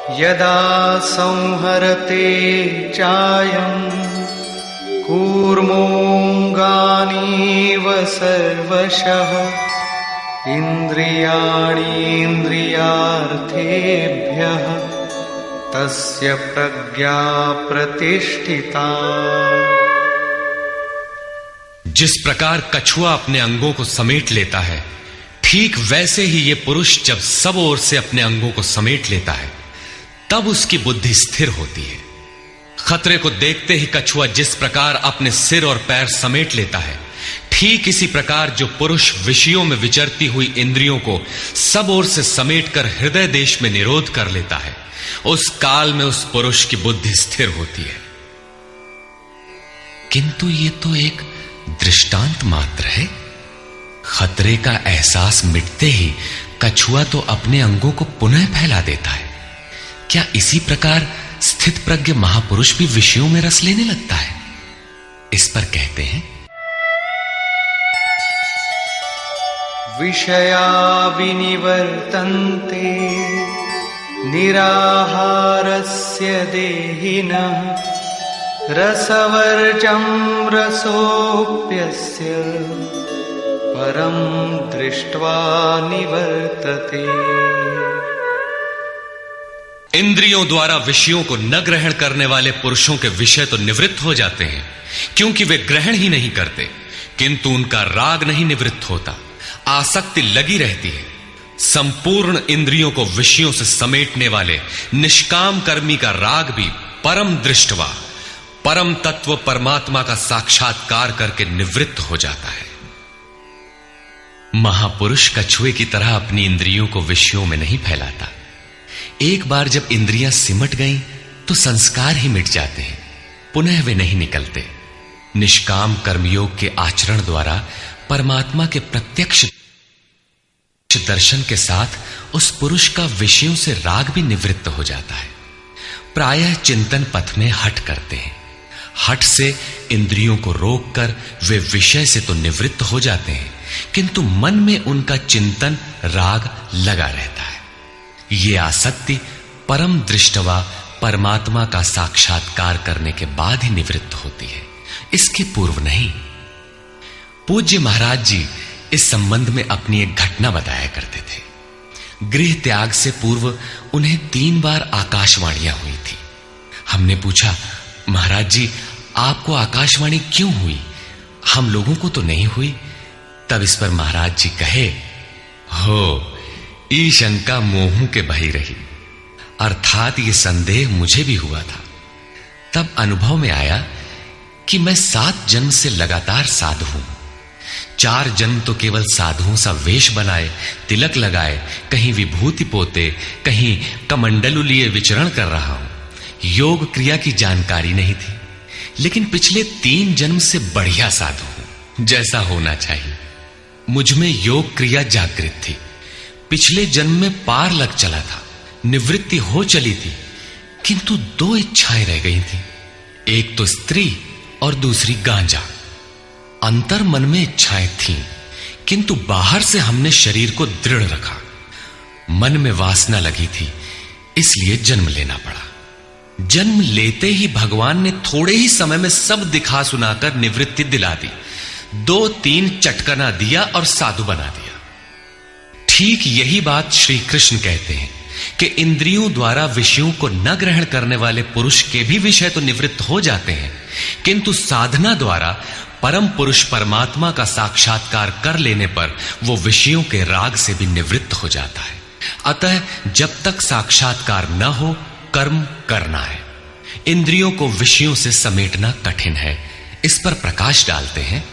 यदा संहरते चायं कूर्मोऽङ्गानीव सर्वशः इन्द्रियाणीन्द्रियार्थेभ्यः तस्य प्रज्ञा प्रतिष्ठिता। जिस प्रकार कछुआ अपने अंगों को समेट लेता है, ठीक वैसे ही ये पुरुष जब सब ओर से अपने अंगों को समेट लेता है तब उसकी बुद्धि स्थिर होती है। खतरे को देखते ही कछुआ जिस प्रकार अपने सिर और पैर समेट लेता है, ठीक इसी प्रकार जो पुरुष विषयों में विचरती हुई इंद्रियों को सब ओर से समेटकर हृदय देश में निरोध कर लेता है, उस काल में उस पुरुष की बुद्धि स्थिर होती है। किंतु ये तो एक दृष्टांत मात्र है। खतरे का एहसास मिटते ही कछुआ तो अपने अंगों को पुनः फैला देता है। क्या इसी प्रकार स्थित प्रज्ञ महापुरुष भी विषयों में रस लेने लगता है? इस पर कहते हैं, विषया विनिवर्तन्ते निराहारस्य देहिनः रसवर्जं रसोऽप्यस्य परं दृष्ट्वा निवर्तते। इंद्रियों द्वारा विषयों को न ग्रहण करने वाले पुरुषों के विषय तो निवृत्त हो जाते हैं, क्योंकि वे ग्रहण ही नहीं करते, किंतु उनका राग नहीं निवृत्त होता, आसक्ति लगी रहती है। संपूर्ण इंद्रियों को विषयों से समेटने वाले निष्काम कर्मी का राग भी परम दृष्टवा, परम तत्व परमात्मा का साक्षात्कार करके निवृत्त हो जाता है। महापुरुष कछुए की तरह अपनी इंद्रियों को विषयों में नहीं फैलाता। एक बार जब इंद्रियां सिमट गईं तो संस्कार ही मिट जाते हैं, पुनः वे नहीं निकलते। निष्काम कर्मयोग के आचरण द्वारा परमात्मा के प्रत्यक्ष दर्शन के साथ उस पुरुष का विषयों से राग भी निवृत्त हो जाता है। प्रायः चिंतन पथ में हठ करते हैं। हठ से इंद्रियों को रोककर वे विषय से तो निवृत्त हो जाते हैं, किंतु मन में उनका चिंतन राग लगा रहता है। ये आसक्ति परम दृष्टवा परमात्मा का साक्षात्कार करने के बाद ही निवृत्त होती है, इसके पूर्व नहीं। पूज्य महाराज जी इस संबंध में अपनी एक घटना बताया करते थे। गृह त्याग से पूर्व उन्हें 3 बार आकाशवाणियां हुई थी। हमने पूछा, महाराज जी आपको आकाशवाणी क्यों हुई, हम लोगों को तो नहीं हुई? तब इस पर महाराज जी कहे, हो ई शंका मोहू के भई रही, अर्थात ये संदेह मुझे भी हुआ था। तब अनुभव में आया कि मैं 7 जन्म से लगातार साधु हूं। 4 जन्म तो केवल साधुओं सा वेश बनाए, तिलक लगाए, कहीं विभूति पोते, कहीं कमंडलू लिए विचरण कर रहा हूं। योग क्रिया की जानकारी नहीं थी, लेकिन पिछले 3 जन्म से बढ़िया साधु हूं, जैसा होना चाहिए। मुझ में योग क्रिया जागृत थी। पिछले जन्म में पार लग चला था, निवृत्ति हो चली थी, किंतु 2 इच्छाएं रह गई थी, एक तो स्त्री और दूसरी गांजा। अंतर मन में इच्छाएं थीं, किंतु बाहर से हमने शरीर को दृढ़ रखा। मन में वासना लगी थी, इसलिए जन्म लेना पड़ा। जन्म लेते ही भगवान ने थोड़े ही समय में सब दिखा सुनाकर निवृत्ति दिला दी। 2-3 चटकना दिया और साधु बना दिया। ठीक यही बात श्री कृष्ण कहते हैं कि इंद्रियों द्वारा विषयों को न ग्रहण करने वाले पुरुष के भी विषय तो निवृत्त हो जाते हैं, किंतु साधना द्वारा परम पुरुष परमात्मा का साक्षात्कार कर लेने पर वो विषयों के राग से भी निवृत्त हो जाता है। अतः जब तक साक्षात्कार न हो, कर्म करना है। इंद्रियों को विषयों से समेटना कठिन है। इस पर प्रकाश डालते हैं